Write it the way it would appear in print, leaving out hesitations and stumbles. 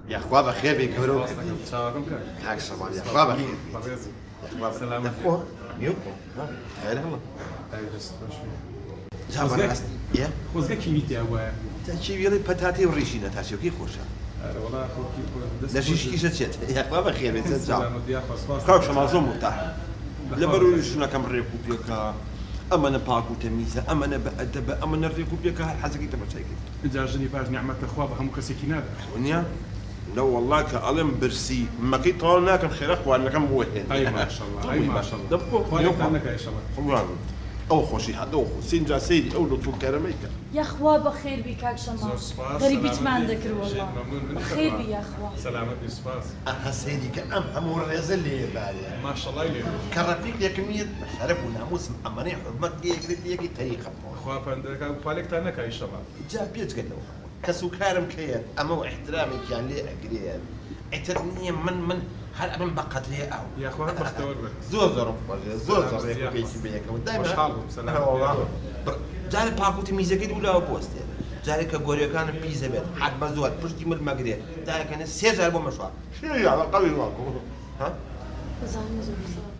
يا اخوة بخير بك ورو چاوەڕێم کە حق صباح يا اخوة بخير بەڕێزم يا اخوة سلامة. اخوة ميوكو خير الله دەست باشی جابر يا خۆزگە کیویتیا وایە تاچی ویلی پتاتی و ریشینه تاچی کی خوشا وڵا خۆکی نشیش کیش چیت يا اخوة بخير بك جاب سلامت یا خۆسپاس خوش مازوم متاح لبرو شنو كم ريبوبليكا اما انا باكو تميزه اما انا بأدب اما انا ريبوبليكا حزقي تبعتي جاژنی باش نیعمەتە خوا بە هەموو کەسێکی نادا ونيا لا والله كألم برسي ما كي طولنا كم خير اخوان كم وهن ئەی ماشەڵڵا ئەی ماشەڵڵا دبخو خۆیانەکە ئیشەڵڵا والله او خوشي هذا او سينجا سيدي او لطفو كرميكا یاخوا بەخێر بی کاک شەماڵ زۆر سوپاس غەریبیتمان دەکرد وەڵڵا ممنون بەخێر بی یاخوا سلامت سوپاس اها سيدي كأم هم الرزل اللي بالي ماشەڵڵا لێ كرفيك يا كمية شرف وناموس أماني حرمت يجري طريقة خوا پەندەکە خالێکتان نەکە ئیشەڵڵا جاب بيت قالوا كسو كارم كير أما احترامك يعني ليه أقريب اعترني من هل أبن بقت لي أو یا خوا بەختەوەر بێت زور يا كيس بيك ودائما خوشحالم سلام والله جاري باكو تميزة كده ولا بوستي جاري كغوريو كان بيزا بيت حد بزود بشتي من المغرب جاري كان سير جاري بمشوار شنو يعني قوي ماكو ها بزانم زۆر